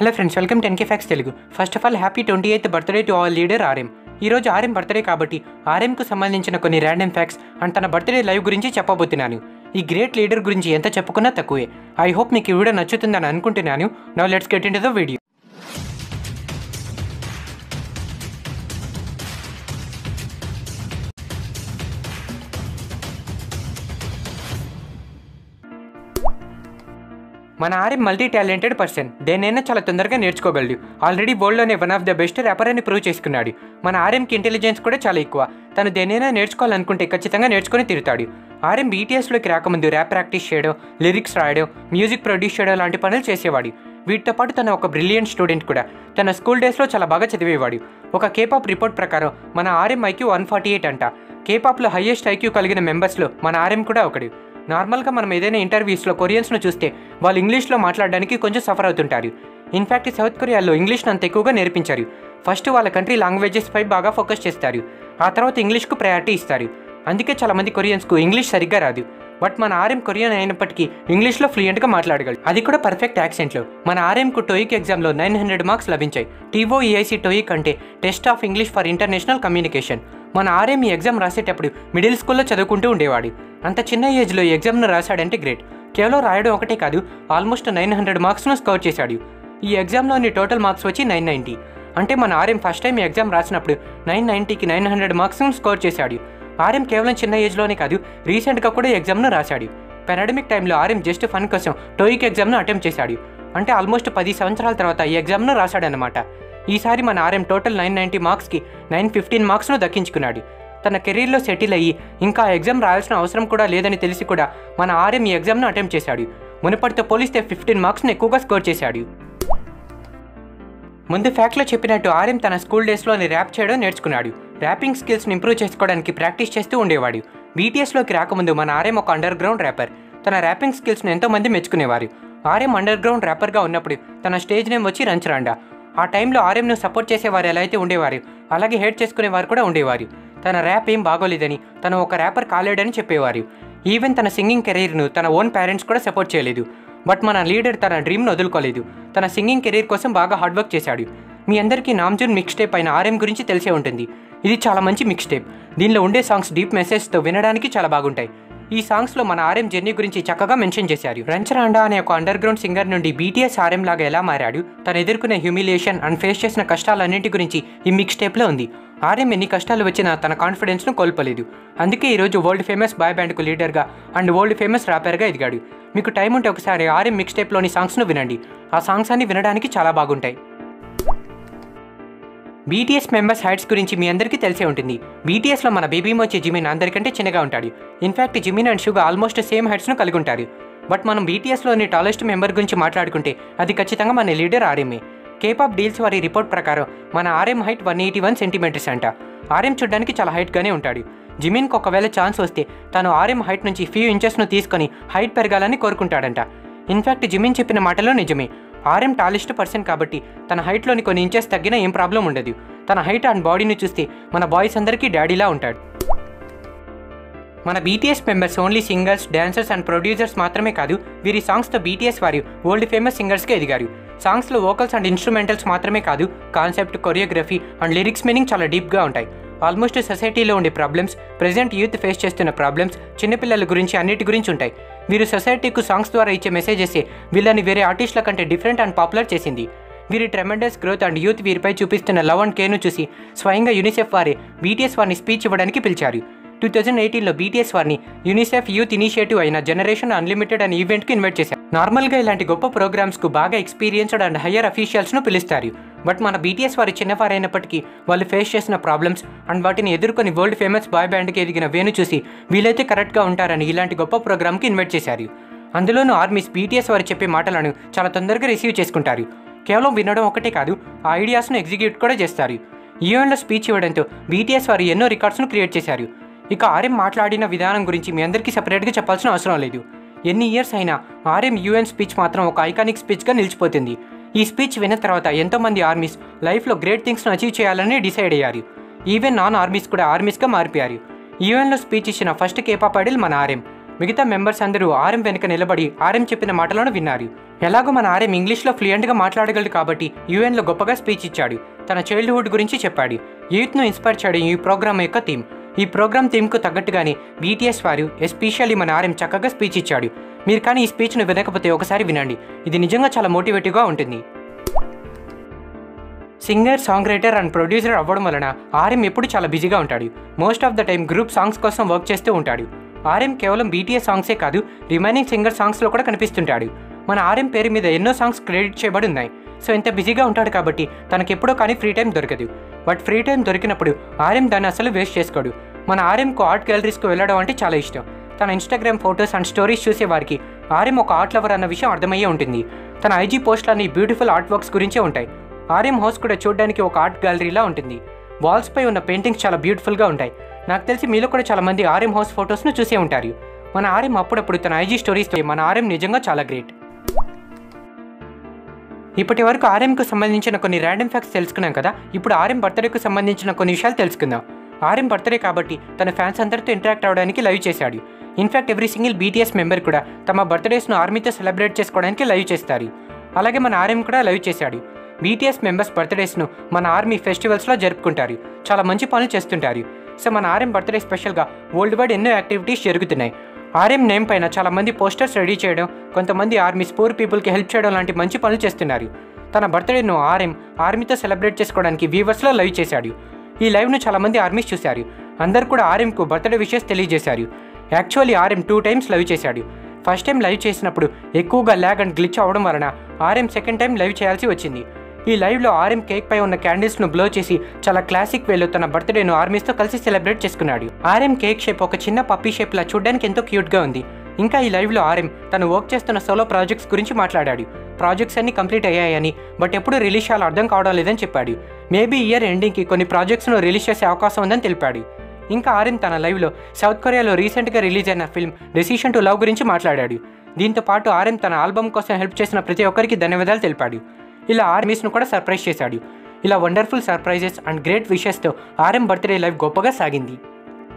Hello friends, welcome 10K facts Telugu. First of all happy 28th birthday to our leader RM. ఈరోజు RM birthday కాబట్టి ఆర్ఎంకు సంబంధించిన కొన్ని random facts and తన birthday live గురించి చెప్పబోతున్నాను. ఈ గ్రేట్ లీడర్ గురించి ఎంత చెప్పుకున్నా తక్కువే. ఐ హోప్ మీకు ఈ వీడియో నచ్చుతుందని అనుకుంటున్నాను. Now let's get into the video. మన ఆర్ఎం మల్టీ టాలెంటెడ్ పర్సన్. దేనైనా చాలా తొందరగా నేర్చుకోగలడు. ఆల్రెడీ వరల్డ్లోనే one of the best rapper అని ప్రూవ్ చేసుకున్నాడు. మన ఆర్ఎంకి ఇంటెలిజెన్స్ కూడా చాలా ఎక్కువ. తను దేనైనా నేర్చుకోవాలనుకుంటే ఖచ్చితంగా నేర్చుకొని తిరుగుతాడు. ఆర్ఎం బీటీఎస్లోకి రాకముందు ర్యాప్ ప్రాక్టీస్ చేయడం, లిరిక్స్ రాయడం, మ్యూజిక్ ప్రొడ్యూస్ చేయడం లాంటి పనులు చేసేవాడు. వీటితో పాటు తను ఒక బ్రిలియంట్ స్టూడెంట్ కూడా. తన స్కూల్ డేస్లో చాలా బాగా చదివేవాడు. ఒక కేపాప్ రిపోర్ట్ ప్రకారం మన ఆర్ఎం ఐక్యూ 148 అంట. కేపాప్లో హైయెస్ట్ ఐక్యూ కలిగిన మెంబర్స్లో మన ఆర్ఎం కూడా ఒకడు. నార్మల్గా మనం ఏదైనా ఇంటర్వ్యూస్లో కొరియన్స్ను చూస్తే వాళ్ళు ఇంగ్లీష్లో మాట్లాడడానికి కొంచెం సఫర్ అవుతుంటారు. ఇన్ఫ్యాక్ట్ సౌత్ కొరియాలో ఇంగ్లీష్ను అంత ఎక్కువగా నేర్పించారు. ఫస్ట్ వాళ్ళ కంట్రీ లాంగ్వేజెస్పై బాగా ఫోకస్ చేస్తారు. ఆ తర్వాత ఇంగ్లీష్కు ప్రయారిటీ ఇస్తారు. అందుకే చాలామంది కొరియన్స్కు ఇంగ్లీష్ సరిగ్గా రాదు. బట్ మన ఆర్ఎం కొరియన్ అయినప్పటికీ ఇంగ్లీష్లో ఫ్లూయెంట్గా మాట్లాడగలడు. అది కూడా పర్ఫెక్ట్ యాక్సెంట్లో. మన ఆర్ఎంకు టోయిక్ ఎగ్జామ్లో 900 మార్క్స్ లభించాయి. TOEIC టోయిక్ అంటే test of English for international communication. మన ఆర్ఎం ఈ ఎగ్జామ్ రాసేటప్పుడు మిడిల్ స్కూల్లో చదువుకుంటూ ఉండేవాడు. అంత చిన్న ఏజ్లో ఈ ఎగ్జామ్ను రాశాడంటే గ్రేట్. కేవలం రాయడం ఒకటే కాదు, ఆల్మోస్ట్ 900 మార్క్స్ను స్కోర్ చేశాడు. ఈ ఎగ్జామ్లోని టోటల్ మార్క్స్ వచ్చి 990. అంటే మన ఆర్ఎం ఫస్ట్ టైం ఈ ఎగ్జామ్ రాసినప్పుడు 990కి 900 మార్క్స్ను స్కోర్ చేశాడు. ఆర్ఎం కేవలం చిన్న ఏజ్లోనే కాదు, రీసెంట్గా కూడా ఈ ఎగ్జామ్ను రాశాడు. పాండమిక్ టైంలో ఆర్ఎం జస్ట్ ఫన్ కోసం టోయిక్ ఎగ్జామ్ను అటెంప్ట్ చేశాడు. అంటే ఆల్మోస్ట్ 10 సంవత్సరాల తర్వాత ఈ ఎగ్జామ్ను రాశాడనమాట. ఈసారి మన ఆర్ఎం టోటల్ 990 మార్క్స్కి 915 మార్క్స్ను దక్కించుకున్నాడు. తన కెరీర్లో సెటిల్ అయ్యి ఇంకా ఎగ్జామ్ రాయాల్సిన అవసరం కూడా లేదని తెలిసి కూడా మన ఆర్ఎం ఈ ఎగ్జామ్ను అటెంప్ట్ చేశాడు. మునుపటితో పోలిస్తే 15 మార్క్స్ను ఎక్కువగా స్కోర్ చేశాడు. ముందు ఫ్యాక్ట్లో చెప్పినట్టు ఆర్ఎం తన స్కూల్ డేస్లోని ర్యాప్ చేయడం నేర్చుకున్నాడు. ర్యాపింగ్ స్కిల్స్ని ఇంప్రూవ్ చేసుకోవడానికి ప్రాక్టీస్ చేస్తూ ఉండేవాడు. బీటీఎస్లోకి రాకముందు మన ఆర్ఎం ఒక అండర్ గ్రౌండ్ ర్యాపర్. తన ర్యాపింగ్ స్కిల్స్ని ఎంతోమంది మెచ్చుకునేవారు. ఆర్ఎం అండర్ గ్రౌండ్ ర్యాపర్గా ఉన్నప్పుడు తన స్టేజ్ నేమ్ వచ్చి రంచరాండా. ఆ టైంలో ఆర్ఎంను సపోర్ట్ చేసేవారు ఎలా అయితే ఉండేవారు, అలాగే హేట్ చేసుకునేవారు కూడా ఉండేవారు. తన ర్యాప్ ఏం బాగోలేదని, తను ఒక ర్యాపర్ కాలేడని చెప్పేవారు. ఈవెన్ తన సింగింగ్ కెరీర్ను తన ఓన్ పేరెంట్స్ కూడా సపోర్ట్ చేయలేదు. బట్ మన లీడర్ తన డ్రీమ్ను వదులుకోలేదు. తన సింగింగ్ కెరీర్ కోసం బాగా హార్డ్ వర్క్ చేశాడు. మీ అందరికీ నామ్జూన్ మిక్స్ టేప్ అయిన ఆర్ఎం గురించి తెలిసే ఉంటుంది. ఇది చాలా మంచి మిక్స్ టేప్. దీనిలో ఉండే సాంగ్స్ డీప్ మెసేజ్తో వినడానికి చాలా బాగుంటాయి. ఈ సాంగ్స్లో మన ఆర్ఎం జర్నీ గురించి చక్కగా మెన్షన్ చేశారు. రంచరాండా అనే ఒక అండర్ గ్రౌండ్ సింగర్ నుండి బీటీఎస్ ఆర్ఎం లాగా ఎలా మారాడు, తను ఎదుర్కొనే హ్యూమిలియేషన్ అండ్ ఫేస్ చేసిన కష్టాలన్నింటి గురించి ఈ మిక్స్ టేప్లో ఉంది. ఆర్ఎం ఎన్ని కష్టాలు వచ్చినా తన కాన్ఫిడెన్స్ను కోల్పోలేదు. అందుకే ఈరోజు వరల్డ్ ఫేమస్ బాయ్ బ్యాండ్కు లీడర్గా అండ్ వరల్డ్ ఫేమస్ ర్యాపర్గా ఎదిగాడు. మీకు టైం ఉంటే ఒకసారి ఆర్ఎం మిక్స్ టేప్లోని సాంగ్స్ను వినండి. ఆ సాంగ్స్ అన్ని వినడానికి చాలా బాగుంటాయి. బీటీఎస్ మెంబర్స్ హైట్స్ గురించి మీ అందరికీ తెలిసే ఉంటుంది. బీటీఎస్లో మన బేబీ మోచి జిమిన్ అందరికంటే చిన్నగా ఉంటాడు. In fact Jimin and Suga almost same హైట్స్ను కలిగి ఉంటారు. బట్ మనం బీటీఎస్లోని టాలెస్ట్ మెంబర్ గురించి మాట్లాడుకుంటే అది ఖచ్చితంగా మన లీడర్ ఆర్ఎంఏ. కేపాప్ డీల్స్ వారి రిపోర్ట్ ప్రకారం మన ఆర్ఎం హైట్ 181 సెంటీమీటర్స్ అంట. ఆర్ఎం చూడడానికి చాలా హైట్గానే ఉంటాడు. జిమిన్కి ఒకవేళ ఛాన్స్ వస్తే తను ఆర్ఎం హైట్ నుంచి ఫ్యూ ఇంచెస్ను తీసుకొని హైట్ పెరగాలని కోరుకుంటాడంట. ఇన్ఫ్యాక్ట్ జిమిన్ చెప్పిన మాటలో నిజమే. ఆర్ఎం టాలెస్ట్ పర్సన్ కాబట్టి తన హైట్లోని కొన్ని ఇంచెస్ తగ్గినా ఏం ప్రాబ్లం ఉండదు. తన హైట్ అండ్ బాడీని చూస్తే మన బాయ్స్ అందరికీ డాడీలా ఉంటాడు. మన BTS members only singers, dancers and producers మాత్రమే కాదు, వీరి సాంగ్స్తో బీటీఎస్ వారు వరల్డ్ ఫేమస్ సింగర్స్గా ఎదిగారు. సాంగ్స్లో వోకల్స్ అండ్ ఇన్స్ట్రుమెంటల్స్ మాత్రమే కాదు, concept, choreography and lyrics meaning చాలా డీప్గా ఉంటాయి. ఆల్మోస్ట్ సొసైటీలో ఉండే ప్రాబ్లమ్స్, ప్రెజెంట్ యూత్ ఫేస్ చేస్తున్న ప్రాబ్లమ్స్, చిన్నపిల్లల గురించి అన్నిటి గురించి ఉంటాయి. వీరు సొసైటీకు సాంగ్స్ ద్వారా ఇచ్చే మెసేజెసే వీళ్ళని వేరే ఆర్టిస్టుల కంటే డిఫరెంట్ అండ్ పాపులర్ చేసింది. వీరి ట్రెమెండస్ గ్రోత్ అండ్ యూత్ వీరిపై చూపిస్తున్న లవ్ అండ్ కేర్ను చూసి స్వయంగా యూనిసెఫ్ వారే బీటీఎస్ వారిని స్పీచ్ ఇవ్వడానికి పిలిచారు. 2018లో బీటీఎస్ వారిని యూనిసెఫ్ యూత్ ఇనిషియేటివ్ అయిన జనరేషన్ అన్లిమిటెడ్ అనే ఈవెంట్కి ఇన్వైట్ చేశారు. నార్మల్గా ఇలాంటి గొప్ప ప్రోగ్రామ్స్కు బాగా ఎక్స్పీరియన్స్డ్ అండ్ హయ్యర్ అఫీషియల్స్ను పిలుస్తారు. బట్ మన బీటీఎస్ వారి చిన్నవారైనప్పటికీ వాళ్ళు ఫేస్ చేసిన ప్రాబ్లమ్స్ అండ్ వాటిని ఎదుర్కొని వరల్డ్ ఫేమస్ బాయ్ బ్యాండ్కి ఎదిగిన వేను చూసి వీలైతే కరెక్ట్గా ఉంటారని ఇలాంటి గొప్ప ప్రోగ్రామ్కి ఇన్వైట్ చేశారు. అందులోనూ ఆర్మీస్ బీటీఎస్ వారు చెప్పే మాటలను చాలా తొందరగా రిసీవ్ చేసుకుంటారు. కేవలం వినడం ఒకటే కాదు, ఆ ఐడియాస్ను ఎగ్జిక్యూట్ కూడా చేస్తారు. ఈవెంట్లో స్పీచ్ ఇవ్వడంతో బీటీఎస్ వారు ఎన్నో రికార్డ్స్ను క్రియేట్ చేశారు. ఇక ఆర్ఎం మాట్లాడిన విధానం గురించి మీ అందరికీ సపరేట్గా చెప్పాల్సిన అవసరం లేదు. ఎన్ని ఇయర్స్ అయినా ఆర్ఎం యూఎన్ స్పీచ్ మాత్రం ఒక ఐకానిక్ స్పీచ్గా నిలిచిపోతుంది. ఈ స్పీచ్ విన్న తర్వాత ఎంతోమంది ఆర్మీస్ లైఫ్లో గ్రేట్ థింగ్స్ను అచీవ్ చేయాలని డిసైడ్ అయ్యారు. ఈవెన్ నాన్ ఆర్మీస్ కూడా ఆర్మీస్గా మారిపోయారు. యూఎన్లో స్పీచ్ ఇచ్చిన ఫస్ట్ కేపాప్ ఐడల్ మన ఆర్ఎం. మిగతా మెంబర్స్ అందరూ ఆర్ఎం వెనుక నిలబడి ఆర్ఎం చెప్పిన మాటలను విన్నారు. ఎలాగో మన ఆర్ఎం ఇంగ్లీష్లో ఫ్లూయెంట్గా మాట్లాడగలడు కాబట్టి యూఎన్లో గొప్పగా స్పీచ్ ఇచ్చాడు. తన చైల్డ్హుడ్ గురించి చెప్పాడు. యూత్ను ఇన్స్పైర్ చేయడం ఈ ప్రోగ్రామ్ యొక్క థీమ్. ఈ ప్రోగ్రామ్ థీమ్కు తగ్గట్టుగానే బీటీఎస్ వారు ఎస్పెషల్లీ మన ఆర్ఎం చక్కగా స్పీచ్ ఇచ్చాడు. మీరు కానీ ఈ స్పీచ్ను వినకపోతే ఒకసారి వినండి. ఇది నిజంగా చాలా మోటివేటివ్గా ఉంటుంది. Singer, song writer and producer అవ్వడం వలన ఆర్ఎం ఎప్పుడు చాలా బిజీగా ఉంటాడు. Most of the time group songs కోసం వర్క్ చేస్తూ ఉంటాడు. ఆర్ఎం కేవలం బీటీఎస్ సాంగ్సే కాదు, రిమైనింగ్ సింగర్ సాంగ్స్లో కూడా కనిపిస్తుంటాడు. మన ఆర్ఎం పేరు మీద ఎన్నో సాంగ్స్ క్రెడిట్ చేయబడి ఉన్నాయి. సో ఇంత బిజీగా ఉంటాడు కాబట్టి తనకెప్పుడో కానీ ఫ్రీ టైం దొరకదు. బట్ ఫ్రీ టైం దొరికినప్పుడు ఆర్ఎం దాన్ని అసలు వేస్ట్ చేసుకోడు. మన ఆర్ఎంకు ఆర్ట్ గ్యాలరీస్కు వెళ్ళడం అంటే చాలా ఇష్టం. తన ఇన్స్టాగ్రామ్ ఫొటోస్ అండ్ స్టోరీస్ చూసే వారికి ఆర్ఎం ఒక ఆర్ట్ లవర్ అన్న విషయం అర్థమయ్యే ఉంటుంది. తన ఐజీ పోస్ట్లన్నీ బ్యూటిఫుల్ ఆర్ట్ వర్క్స్ గురించే ఉంటాయి. ఆర్ఎం హౌస్ కూడా చూడడానికి ఒక ఆర్ట్ గ్యాలరీలా ఉంటుంది. వాల్స్పై ఉన్న పెయింటింగ్స్ చాలా బ్యూటిఫుల్గా ఉంటాయి. నాకు తెలిసి మీలో కూడా చాలా మంది ఆర్ఎం హౌస్ ఫొటోస్ను చూసే ఉంటారు. మన ఆర్ఎం అప్పుడప్పుడు తన ఐజీ స్టోరీస్తో మన ఆర్ఎం నిజంగా చాలా గ్రేట్. ఇప్పటి వరకు ఆర్ఎంకు సంబంధించిన కొన్ని ర్యాండమ్ ఫ్యాక్ట్స్ తెలుసుకున్నాం కదా. ఇప్పుడు ఆర్ఎం బర్త్డేకు సంబంధించిన కొన్ని విషయాలు తెలుసుకుందాం. ఆర్ఎం బర్త్డే కాబట్టి తన ఫ్యాన్స్ అందరితో ఇంటరాక్ట్ అవ్వడానికి లైవ్ చేశాడు. In fact every single BTS member కూడా తమ బర్త్డేస్ను ఆర్మీతో సెలబ్రేట్ చేసుకోవడానికి లైవ్ చేస్తారు. అలాగే మన ఆర్ఎం కూడా లైవ్ చేశాడు. బీటీఎస్ మెంబర్స్ బర్త్డేస్ను మన ఆర్మీ ఫెస్టివల్స్లో జరుపుకుంటారు. చాలా మంచి పనులు చేస్తుంటారు. సో మన ఆర్ఎం బర్త్డే స్పెషల్గా వరల్డ్ వైడ్ ఎన్నో యాక్టివిటీస్ జరుగుతున్నాయి. ఆర్ఎం నేమ్ పైన చాలామంది పోస్టర్స్ రెడీ చేయడం, కొంతమంది ఆర్మీస్ పూర్ పీపుల్కి హెల్ప్ చేయడం లాంటి మంచి పనులు చేస్తున్నారు. తన బర్త్డేను ఆర్మీతో సెలబ్రేట్ చేసుకోవడానికి వీవర్స్లో లైవ్ చేశాడు. ఈ లైవ్ను చాలామంది ఆర్మీస్ చూశారు. అందరు కూడా ఆర్ఎంకు బర్త్డే విషెస్ తెలియజేశారు. యాక్చువల్లీ ఆర్ఎం 2 times లైవ్ చేశాడు. ఫస్ట్ టైం లైవ్ చేసినప్పుడు ఎక్కువగా ల్యాగ్ అండ్ గ్లిచ్ అవ్వడం వలన ఆర్ఎం సెకండ్ టైం లైవ్ చేయాల్సి వచ్చింది. ఈ లైవ్లో ఆర్ఎం కేక్ పై ఉన్న క్యాండిల్స్ను బ్లో చేసి చాలా క్లాసిక్ వేలో తన బర్త్డేను ఆర్మీస్తో కలిసి సెలబ్రేట్ చేసుకున్నాడు. ఆర్ఎం కేక్ షేప్ ఒక చిన్న పప్పీ షేప్లా చూడడానికి ఎంతో క్యూట్గా ఉంది. ఇంకా ఈ లైవ్లో ఆర్ఎం తను వర్క్ చేస్తున్న సోలో ప్రాజెక్ట్స్ గురించి మాట్లాడాడు. ప్రాజెక్ట్స్ అన్ని కంప్లీట్ అయ్యాయని, బట్ ఎప్పుడు రిలీజ్ చేయాలో అర్థం కావడం లేదని చెప్పాడు. మేబీ ఇయర్ ఎండింగ్కి కొన్ని ప్రాజెక్ట్స్ను రిలీజ్ చేసే అవకాశం ఉందని తెలిపాడు. ఇంకా ఆర్ఎం తన లైవ్లో సౌత్ కొరియాలో రీసెంట్గా రిలీజ్ అయిన ఫిల్మ్ డెసిషన్ టు లవ్ గురించి మాట్లాడాడు. దీంతో పాటు ఆర్ఎం తన ఆల్బమ్ కోసం హెల్ప్ చేసిన ప్రతి ఒక్కరికి ధన్యవాదాలు తెలిపాడు. ఇలా ఆర్మీస్ను కూడా సర్ప్రైజ్ చేశాడు. ఇలా వండర్ఫుల్ సర్ప్రైజెస్ అండ్ గ్రేట్ విషెస్తో ఆర్ఎం బర్త్డే లైవ్ గొప్పగా సాగింది.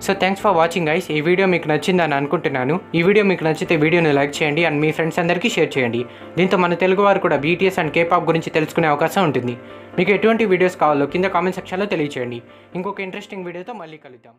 So thanks for watching guys. ఈ వీడియో మీకు నచ్చిందని అనుకుంటున్నాను. ఈ వీడియో మీకు నచ్చితే వీడియోని లైక్ చేయండి అండ్ మీ ఫ్రెండ్స్ అందరికీ షేర్ చేయండి. దీంతో మన తెలుగు వారు కూడా బీటీఎస్ అండ్ కేపాప్ గురించి తెలుసుకునే అవకాశం ఉంటుంది. మీకు ఎటువంటి వీడియోస్ కావాలో కింద కామెంట్ సెక్షన్లో తెలియచేయండి. ఇంకొక ఇంట్రెస్టింగ్ వీడియోతో మళ్ళీ కలుద్దాం.